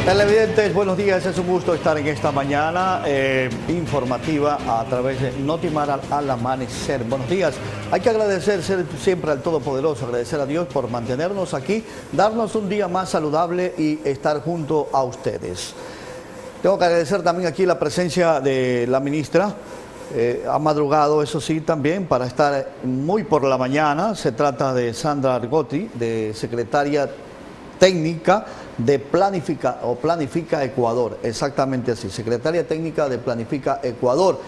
Televidentes, buenos días. Es un gusto estar en esta mañana informativa a través de Notimar al amanecer. Buenos días. Hay que agradecer siempre al Todopoderoso, agradecer a Dios por mantenernos aquí, darnos un día más saludable y estar junto a ustedes. Tengo que agradecer también aquí la presencia de la ministra. Ha madrugado, eso sí, también para estar muy por la mañana. Se trata de Sandra Argotti, de secretaria técnica de Planifica Ecuador, exactamente así, secretaria técnica de Planifica Ecuador.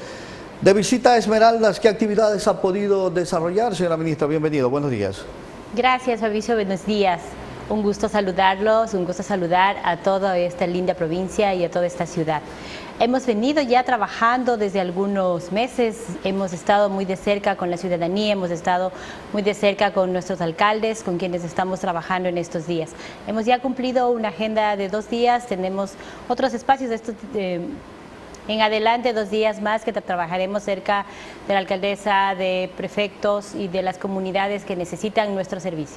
De visita a Esmeraldas, ¿qué actividades ha podido desarrollar, señora ministra? Bienvenido, buenos días. Gracias, Fabricio, buenos días. Un gusto saludarlos, un gusto saludar a toda esta linda provincia y a toda esta ciudad. Hemos venido ya trabajando desde algunos meses, hemos estado muy de cerca con la ciudadanía, hemos estado muy de cerca con nuestros alcaldes, con quienes estamos trabajando en estos días. Hemos ya cumplido una agenda de 2 días, tenemos otros espacios en adelante, 2 días más que trabajaremos cerca de la alcaldesa, de prefectos y de las comunidades que necesitan nuestro servicio.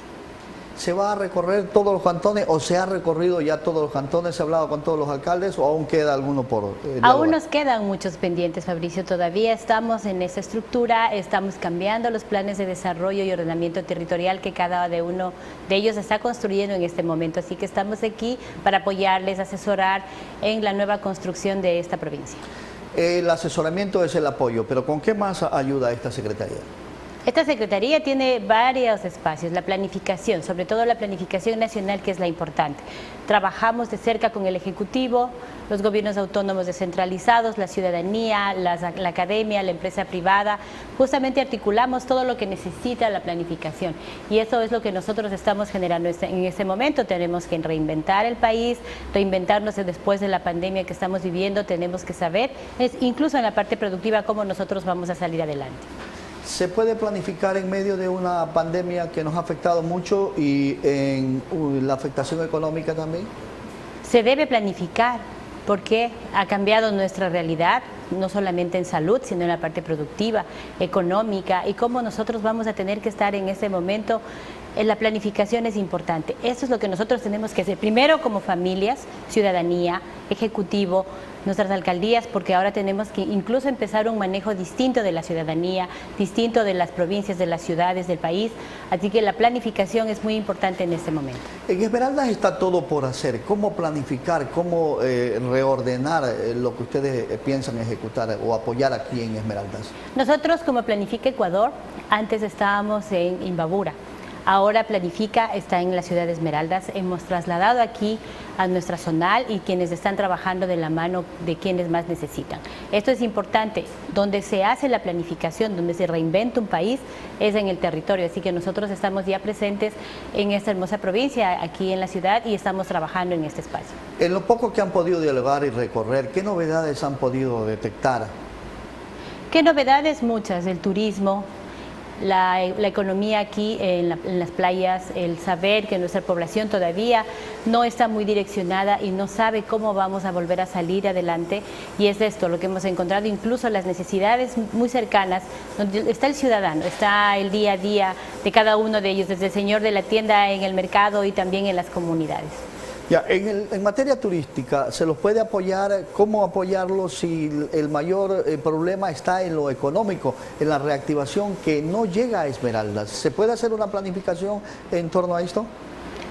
¿Se va a recorrer todos los cantones o se ha recorrido ya todos los cantones? ¿Se ha hablado con todos los alcaldes o aún queda alguno por Aún nos quedan muchos pendientes, Fabricio. Todavía estamos en esa estructura, estamos cambiando los planes de desarrollo y ordenamiento territorial que cada uno de ellos está construyendo en este momento. Así que estamos aquí para apoyarles, asesorar en la nueva construcción de esta provincia. El asesoramiento es el apoyo, pero ¿con qué más ayuda esta secretaría? Esta Secretaría tiene varios espacios, la planificación, sobre todo la planificación nacional, que es la importante. Trabajamos de cerca con el Ejecutivo, los gobiernos autónomos descentralizados, la ciudadanía, la academia, la empresa privada. Justamente articulamos todo lo que necesita la planificación y eso es lo que nosotros estamos generando en este momento. Tenemos que reinventar el país, reinventarnos después de la pandemia que estamos viviendo. Tenemos que saber, incluso en la parte productiva, cómo nosotros vamos a salir adelante. ¿Se puede planificar en medio de una pandemia que nos ha afectado mucho y en la afectación económica también? Se debe planificar porque ha cambiado nuestra realidad, no solamente en salud, sino en la parte productiva, económica, y cómo nosotros vamos a tener que estar en ese momento. La planificación es importante. Eso es lo que nosotros tenemos que hacer. Primero como familias, ciudadanía, ejecutivo, nuestras alcaldías, porque ahora tenemos que incluso empezar un manejo distinto de la ciudadanía, distinto de las provincias, de las ciudades, del país. Así que la planificación es muy importante en este momento. En Esmeraldas está todo por hacer. ¿Cómo planificar, cómo reordenar lo que ustedes piensan ejecutar o apoyar aquí en Esmeraldas? Nosotros como Planifica Ecuador, antes estábamos en Imbabura. Ahora Planifica está en la ciudad de Esmeraldas. Hemos trasladado aquí a nuestra zonal y quienes están trabajando de la mano de quienes más necesitan. Esto es importante. Donde se hace la planificación, donde se reinventa un país, es en el territorio. Así que nosotros estamos ya presentes en esta hermosa provincia, aquí en la ciudad, y estamos trabajando en este espacio. En lo poco que han podido dialogar y recorrer, ¿qué novedades han podido detectar? ¿Qué novedades? Muchas. El turismo, la economía aquí en las playas, el saber que nuestra población todavía no está muy direccionada y no sabe cómo vamos a volver a salir adelante, y es esto lo que hemos encontrado, incluso las necesidades muy cercanas, donde está el ciudadano, está el día a día de cada uno de ellos, desde el señor de la tienda en el mercado y también en las comunidades. Ya, en materia turística, ¿se los puede apoyar? ¿Cómo apoyarlos si el mayor problema está en lo económico, en la reactivación que no llega a Esmeraldas? ¿Se puede hacer una planificación en torno a esto?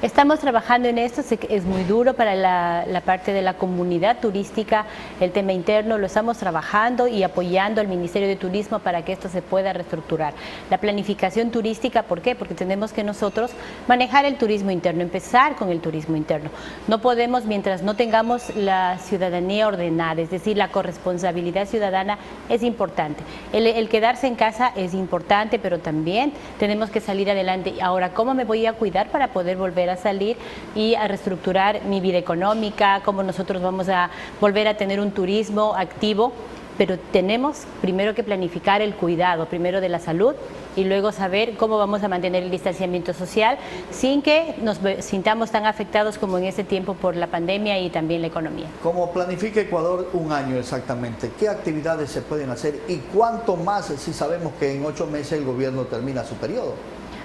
Estamos trabajando en esto, es muy duro para la parte de la comunidad turística, el tema interno, lo estamos trabajando y apoyando al Ministerio de Turismo para que esto se pueda reestructurar. La planificación turística, ¿por qué? Porque tenemos que nosotros manejar el turismo interno, empezar con el turismo interno. No podemos, mientras no tengamos la ciudadanía ordenada, es decir, la corresponsabilidad ciudadana es importante. El quedarse en casa es importante, pero también tenemos que salir adelante. Ahora, ¿cómo me voy a cuidar para poder volver a salir y a reestructurar mi vida económica? Cómo nosotros vamos a volver a tener un turismo activo, pero tenemos primero que planificar el cuidado, primero de la salud y luego saber cómo vamos a mantener el distanciamiento social sin que nos sintamos tan afectados como en este tiempo por la pandemia y también la economía. Como Planifica Ecuador, un año exactamente, ¿qué actividades se pueden hacer y cuánto más si sabemos que en 8 meses el gobierno termina su periodo?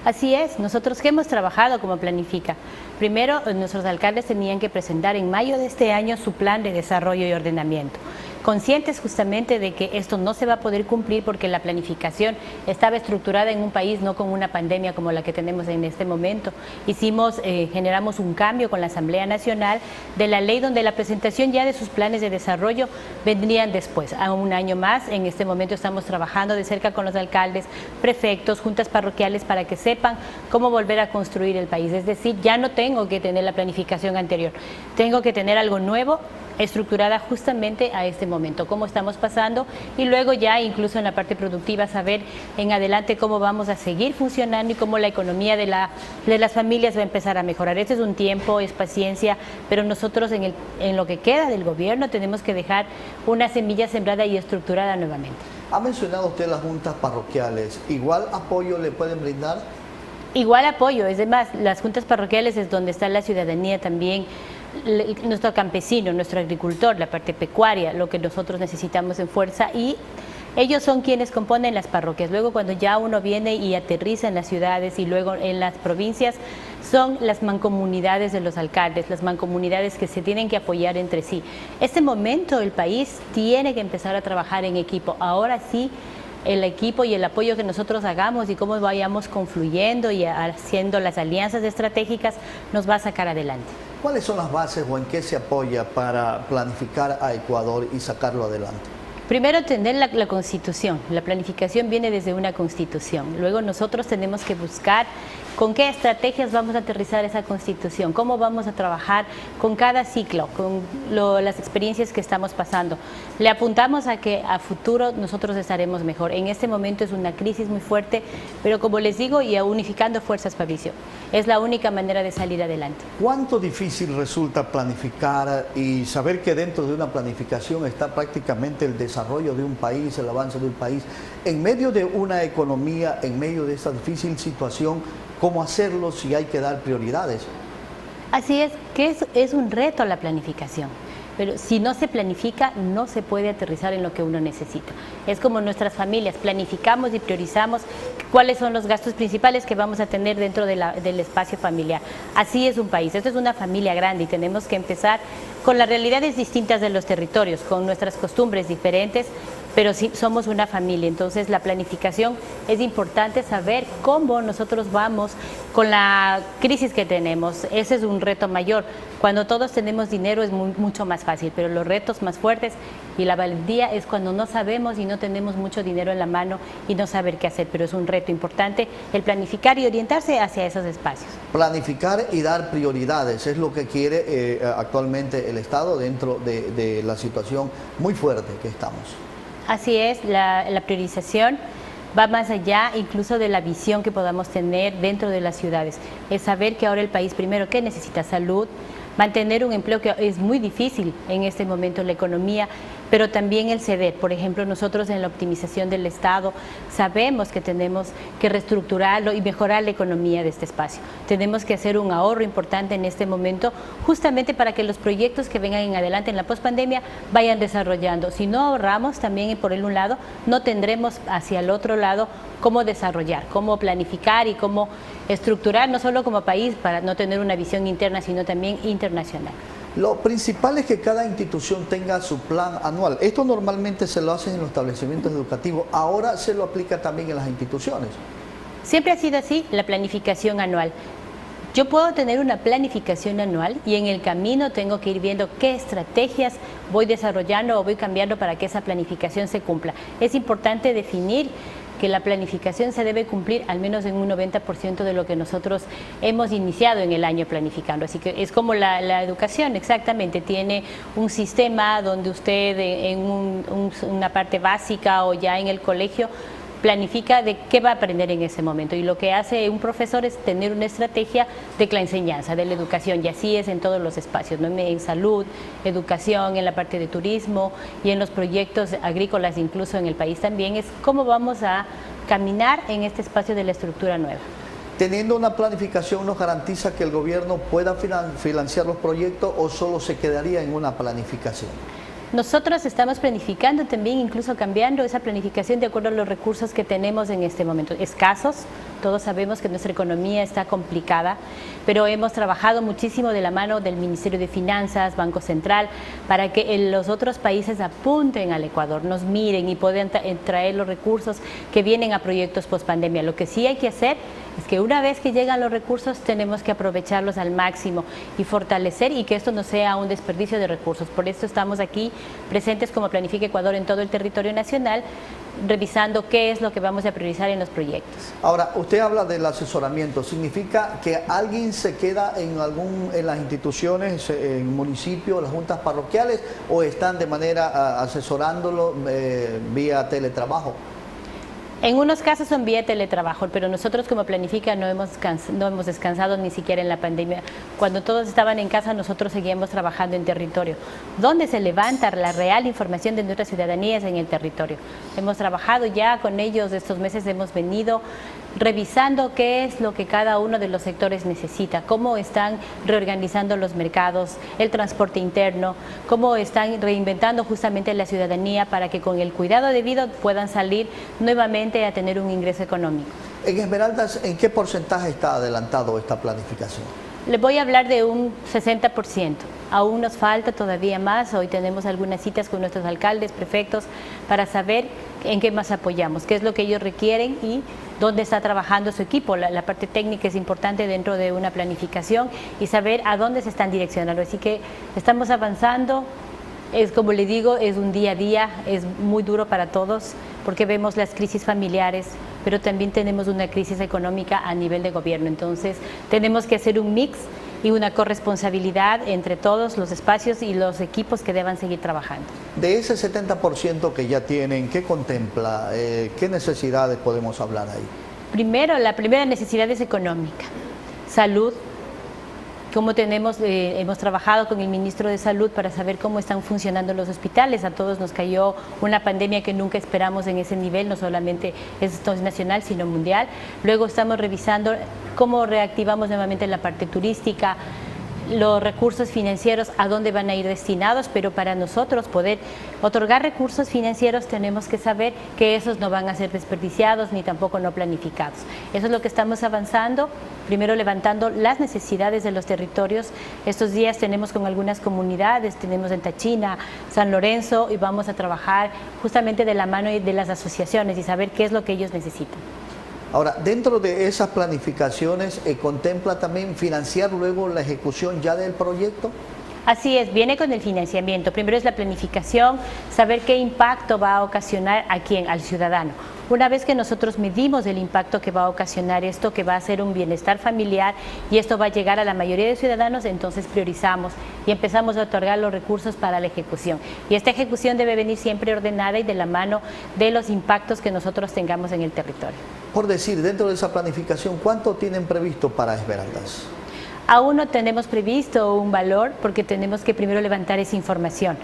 Así es, nosotros que hemos trabajado como Planifica. Primero, nuestros alcaldes tenían que presentar en mayo de este año su plan de desarrollo y ordenamiento, conscientes justamente de que esto no se va a poder cumplir porque la planificación estaba estructurada en un país, no con una pandemia como la que tenemos en este momento. Generamos un cambio con la Asamblea Nacional de la ley donde la presentación ya de sus planes de desarrollo vendrían después, a un año más. En este momento estamos trabajando de cerca con los alcaldes, prefectos, juntas parroquiales para que sepan cómo volver a construir el país. Es decir, ya no tengo que tener la planificación anterior, tengo que tener algo nuevo, estructurada justamente a este momento, cómo estamos pasando y luego ya incluso en la parte productiva saber en adelante cómo vamos a seguir funcionando y cómo la economía de las familias va a empezar a mejorar. Este es un tiempo, es paciencia, pero nosotros en lo que queda del gobierno tenemos que dejar una semilla sembrada y estructurada nuevamente. Ha mencionado usted las juntas parroquiales, ¿igual apoyo le pueden brindar? Igual apoyo, es demás, las juntas parroquiales es donde está la ciudadanía también, nuestro campesino, nuestro agricultor, la parte pecuaria, lo que nosotros necesitamos en fuerza y ellos son quienes componen las parroquias. Luego cuando ya uno viene y aterriza en las ciudades y luego en las provincias, son las mancomunidades de los alcaldes, las mancomunidades que se tienen que apoyar entre sí. Este momento el país tiene que empezar a trabajar en equipo. Ahora sí, el equipo y el apoyo que nosotros hagamos y cómo vayamos confluyendo y haciendo las alianzas estratégicas nos va a sacar adelante. ¿Cuáles son las bases o en qué se apoya para planificar a Ecuador y sacarlo adelante? Primero, tener la constitución. La planificación viene desde una constitución. Luego nosotros tenemos que buscar con qué estrategias vamos a aterrizar esa constitución, cómo vamos a trabajar con cada ciclo, con las experiencias que estamos pasando. Le apuntamos a que a futuro nosotros estaremos mejor. En este momento es una crisis muy fuerte, pero como les digo, y unificando fuerzas, Fabricio, es la única manera de salir adelante. ¿Cuánto difícil resulta planificar y saber que dentro de una planificación está prácticamente el desarrollo de un país, el avance de un país, en medio de una economía, en medio de esta difícil situación? ¿Cómo hacerlo si hay que dar prioridades? Así es, que es un reto la planificación, pero si no se planifica no se puede aterrizar en lo que uno necesita. Es como nuestras familias, planificamos y priorizamos cuáles son los gastos principales que vamos a tener dentro del espacio familiar. Así es un país, esto es una familia grande y tenemos que empezar con las realidades distintas de los territorios, con nuestras costumbres diferentes, pero sí somos una familia. Entonces la planificación es importante saber cómo nosotros vamos con la crisis que tenemos. Ese es un reto mayor. Cuando todos tenemos dinero es mucho más fácil, pero los retos más fuertes y la valentía es cuando no sabemos y no tenemos mucho dinero en la mano y no saber qué hacer, pero es un reto importante el planificar y orientarse hacia esos espacios. Planificar y dar prioridades es lo que quiere actualmente el Estado dentro de la situación muy fuerte que estamos. Así es, la priorización va más allá incluso de la visión que podamos tener dentro de las ciudades. Es saber que ahora el país primero que necesita salud, mantener un empleo que es muy difícil en este momento, la economía, pero también el ceder. Por ejemplo, nosotros en la optimización del Estado sabemos que tenemos que reestructurarlo y mejorar la economía de este espacio. Tenemos que hacer un ahorro importante en este momento justamente para que los proyectos que vengan en adelante en la pospandemia vayan desarrollando. Si no ahorramos también por un lado, no tendremos hacia el otro lado cómo desarrollar, cómo planificar y cómo estructurar, no solo como país para no tener una visión interna, sino también internacional. Lo principal es que cada institución tenga su plan anual. Esto normalmente se lo hacen en los establecimientos educativos, ahora se lo aplica también en las instituciones. Siempre ha sido así, la planificación anual. Yo puedo tener una planificación anual y en el camino tengo que ir viendo qué estrategias voy desarrollando o voy cambiando para que esa planificación se cumpla. Es importante definir que la planificación se debe cumplir al menos en un 90% de lo que nosotros hemos iniciado en el año planificando. Así que es como la educación, exactamente, tiene un sistema donde usted en una parte básica o ya en el colegio planifica de qué va a aprender en ese momento y lo que hace un profesor es tener una estrategia de la enseñanza, de la educación y así es en todos los espacios, ¿no? En salud, educación, en la parte de turismo y en los proyectos agrícolas incluso en el país también es cómo vamos a caminar en este espacio de la estructura nueva. Teniendo una planificación, ¿nos garantiza que el gobierno pueda financiar los proyectos o solo se quedaría en una planificación? Nosotros estamos planificando también, incluso cambiando esa planificación de acuerdo a los recursos que tenemos en este momento, escasos, Todos sabemos que nuestra economía está complicada, pero hemos trabajado muchísimo de la mano del Ministerio de Finanzas, Banco Central, para que los otros países apunten al Ecuador, nos miren y puedan traer los recursos que vienen a proyectos post-pandemia. Lo que sí hay que hacer es que una vez que llegan los recursos tenemos que aprovecharlos al máximo y fortalecer, y que esto no sea un desperdicio de recursos. Por esto estamos aquí presentes como Planifica Ecuador en todo el territorio nacional, revisando qué es lo que vamos a priorizar en los proyectos. Ahora, usted habla del asesoramiento. ¿Significa que alguien se queda en las instituciones, en el municipio, las juntas parroquiales, o están de manera asesorándolo vía teletrabajo? En unos casos son vía teletrabajo, pero nosotros como Planifica no hemos descansado ni siquiera en la pandemia. Cuando todos estaban en casa, nosotros seguíamos trabajando en territorio. ¿Dónde se levanta la real información de nuestras ciudadanías? En el territorio. Hemos trabajado ya con ellos estos meses, hemos venido revisando qué es lo que cada uno de los sectores necesita, cómo están reorganizando los mercados, el transporte interno, cómo están reinventando justamente la ciudadanía para que con el cuidado debido puedan salir nuevamente a tener un ingreso económico. En Esmeraldas, ¿en qué porcentaje está adelantado esta planificación? Les voy a hablar de un 60%. Aún nos falta todavía más. Hoy tenemos algunas citas con nuestros alcaldes, prefectos, para saber en qué más apoyamos, qué es lo que ellos requieren y dónde está trabajando su equipo. La parte técnica es importante dentro de una planificación y saber a dónde se están direccionando. Así que estamos avanzando. Es como le digo, es un día a día, es muy duro para todos porque vemos las crisis familiares, pero también tenemos una crisis económica a nivel de gobierno. Entonces tenemos que hacer un mix y una corresponsabilidad entre todos los espacios y los equipos que deban seguir trabajando. De ese 70% que ya tienen, ¿qué contempla? ¿Qué necesidades podemos hablar ahí? Primero, la primera necesidad es económica, salud. Como hemos trabajado con el ministro de Salud para saber cómo están funcionando los hospitales. A todos nos cayó una pandemia que nunca esperamos en ese nivel, no solamente esto es nacional, sino mundial. Luego estamos revisando cómo reactivamos nuevamente la parte turística, los recursos financieros, a dónde van a ir destinados, pero para nosotros poder otorgar recursos financieros tenemos que saber que esos no van a ser desperdiciados ni tampoco no planificados. Eso es lo que estamos avanzando, primero levantando las necesidades de los territorios. Estos días tenemos con algunas comunidades, tenemos en Tachina, San Lorenzo, y vamos a trabajar justamente de la mano de las asociaciones y saber qué es lo que ellos necesitan. Ahora, dentro de esas planificaciones, ¿contempla también financiar luego la ejecución ya del proyecto? Así es, viene con el financiamiento. Primero es la planificación, saber qué impacto va a ocasionar a quién, al ciudadano. Una vez que nosotros medimos el impacto que va a ocasionar esto, que va a ser un bienestar familiar y esto va a llegar a la mayoría de ciudadanos, entonces priorizamos y empezamos a otorgar los recursos para la ejecución. Y esta ejecución debe venir siempre ordenada y de la mano de los impactos que nosotros tengamos en el territorio. Por decir, dentro de esa planificación, ¿cuánto tienen previsto para Esmeraldas? Aún no tenemos previsto un valor porque tenemos que primero levantar esa información.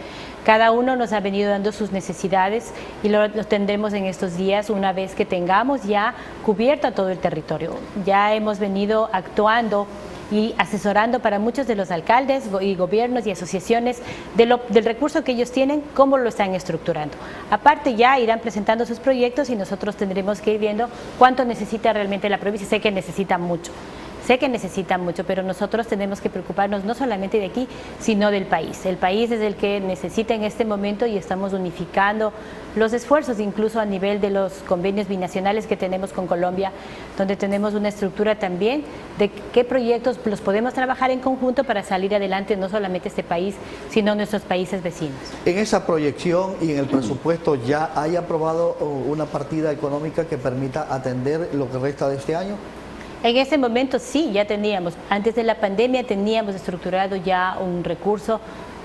Cada uno nos ha venido dando sus necesidades y lo tendremos en estos días una vez que tengamos ya cubierto a todo el territorio. Ya hemos venido actuando y asesorando para muchos de los alcaldes y gobiernos y asociaciones del recurso que ellos tienen, cómo lo están estructurando. Aparte ya irán presentando sus proyectos y nosotros tendremos que ir viendo cuánto necesita realmente la provincia. Sé que necesita mucho. Pero nosotros tenemos que preocuparnos no solamente de aquí, sino del país. El país es el que necesita en este momento y estamos unificando los esfuerzos, incluso a nivel de los convenios binacionales que tenemos con Colombia, donde tenemos una estructura también de qué proyectos los podemos trabajar en conjunto para salir adelante, no solamente este país, sino nuestros países vecinos. En esa proyección y en el presupuesto, ¿ya hay aprobado una partida económica que permita atender lo que resta de este año? En ese momento sí, ya teníamos, antes de la pandemia teníamos estructurado ya un recurso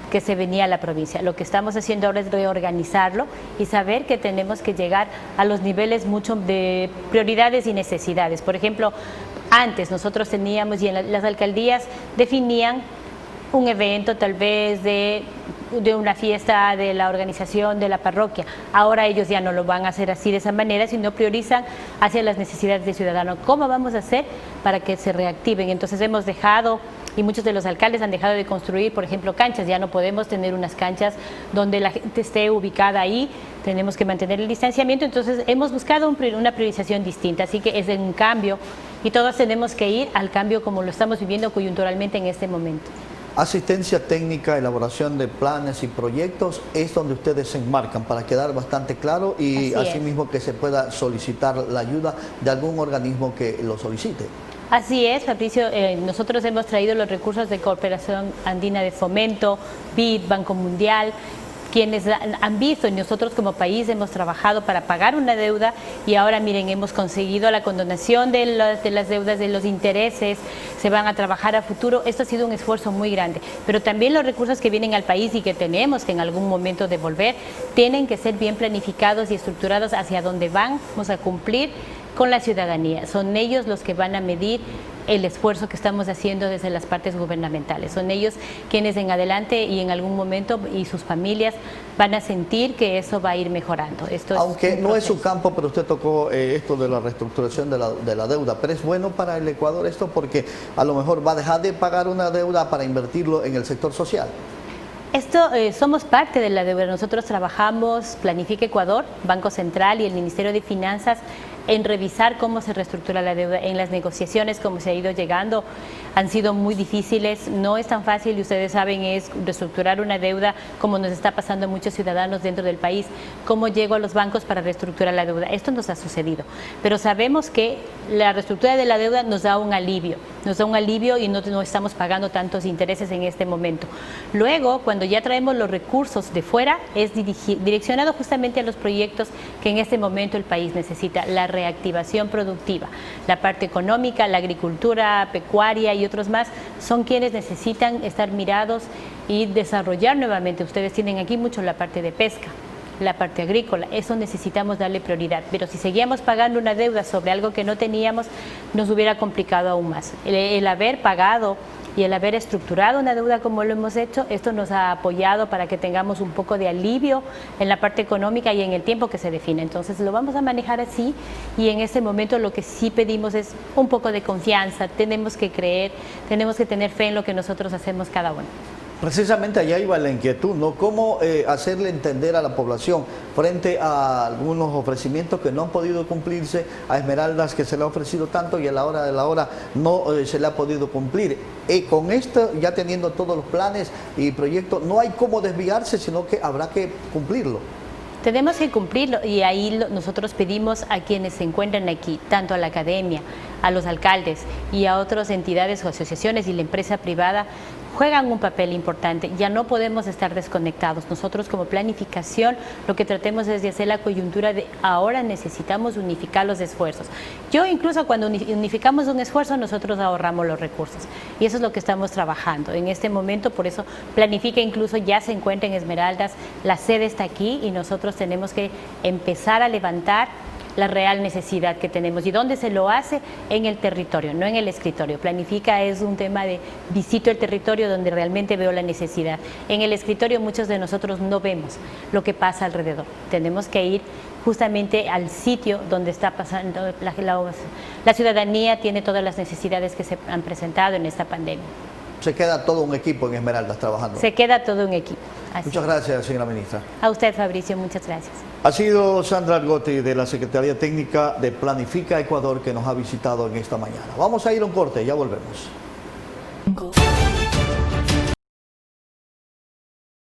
que se venía a la provincia. Lo que estamos haciendo ahora es reorganizarlo y saber que tenemos que llegar a los niveles mucho de prioridades y necesidades. Por ejemplo, antes nosotros teníamos y en las alcaldías definían un evento tal vez de de una fiesta de la organización de la parroquia. Ahora ellos ya no lo van a hacer así de esa manera, sino priorizan hacia las necesidades del ciudadano. ¿Cómo vamos a hacer para que se reactiven? Entonces hemos dejado, y muchos de los alcaldes han dejado de construir, por ejemplo, canchas. Ya no podemos tener unas canchas donde la gente esté ubicada ahí, tenemos que mantener el distanciamiento. Entonces hemos buscado una priorización distinta, así que es un cambio y todos tenemos que ir al cambio como lo estamos viviendo coyunturalmente en este momento. Asistencia técnica, elaboración de planes y proyectos es donde ustedes se enmarcan para quedar bastante claro y asimismo que se pueda solicitar la ayuda de algún organismo que lo solicite. Así es, Fabricio, nosotros hemos traído los recursos de Cooperación Andina de Fomento, BID, Banco Mundial, quienes han visto, y nosotros como país hemos trabajado para pagar una deuda y ahora miren, hemos conseguido la condonación de las deudas, de los intereses, se van a trabajar a futuro. Esto ha sido un esfuerzo muy grande, pero también los recursos que vienen al país y que tenemos que en algún momento devolver, tienen que ser bien planificados y estructurados hacia dónde vamos a cumplir con la ciudadanía. Son ellos los que van a medir el esfuerzo que estamos haciendo desde las partes gubernamentales. Son ellos quienes en adelante y en algún momento y sus familias van a sentir que eso va a ir mejorando. Aunque no es su campo, pero usted tocó esto de la reestructuración de la deuda. Pero es bueno para el Ecuador esto porque a lo mejor va a dejar de pagar una deuda para invertirlo en el sector social. Somos parte de la deuda. Nosotros trabajamos, Planifica Ecuador, Banco Central y el Ministerio de Finanzas en revisar cómo se reestructura la deuda. En las negociaciones, como se ha ido llegando, han sido muy difíciles, no es tan fácil y ustedes saben, es reestructurar una deuda como nos está pasando a muchos ciudadanos dentro del país. ¿Cómo llego a los bancos para reestructurar la deuda? Esto nos ha sucedido, pero sabemos que la reestructura de la deuda nos da un alivio y no estamos pagando tantos intereses en este momento. Luego, cuando ya traemos los recursos de fuera, es direccionado justamente a los proyectos que en este momento el país necesita, la reactivación productiva, la parte económica, la agricultura, pecuaria y otros más, son quienes necesitan estar mirados y desarrollar nuevamente. Ustedes tienen aquí mucho la parte de pesca, la parte agrícola, eso necesitamos darle prioridad, pero si seguíamos pagando una deuda sobre algo que no teníamos, nos hubiera complicado aún más. El haber pagado y el haber estructurado una deuda como lo hemos hecho, esto nos ha apoyado para que tengamos un poco de alivio en la parte económica y en el tiempo que se define. Entonces lo vamos a manejar así y en este momento lo que sí pedimos es un poco de confianza, tenemos que creer, tenemos que tener fe en lo que nosotros hacemos cada uno. Precisamente allá iba la inquietud, ¿no? ¿Cómo hacerle entender a la población frente a algunos ofrecimientos que no han podido cumplirse, a Esmeraldas que se le ha ofrecido tanto y a la hora de la hora no se le ha podido cumplir? Con esto, ya teniendo todos los planes y proyectos, no hay cómo desviarse, sino que habrá que cumplirlo. Tenemos que cumplirlo y ahí nosotros pedimos a quienes se encuentran aquí, tanto a la academia, a los alcaldes y a otras entidades o asociaciones y la empresa privada, juegan un papel importante, ya no podemos estar desconectados. Nosotros como planificación lo que tratemos es de hacer la coyuntura de ahora necesitamos unificar los esfuerzos. Yo incluso cuando unificamos un esfuerzo nosotros ahorramos los recursos y eso es lo que estamos trabajando en este momento. Por eso Planifica incluso ya se encuentra en Esmeraldas, la sede está aquí y nosotros tenemos que empezar a levantar la real necesidad que tenemos. ¿Y dónde se lo hace? En el territorio, no en el escritorio. Planifica es un tema de visito el territorio donde realmente veo la necesidad. En el escritorio muchos de nosotros no vemos lo que pasa alrededor. Tenemos que ir justamente al sitio donde está pasando, la ciudadanía tiene todas las necesidades que se han presentado en esta pandemia. Se queda todo un equipo en Esmeraldas trabajando. Se queda todo un equipo. Así. Muchas gracias, señora ministra. A usted, Fabricio, muchas gracias. Ha sido Sandra Argote de la Secretaría Técnica de Planifica Ecuador que nos ha visitado en esta mañana. Vamos a ir a un corte, ya volvemos.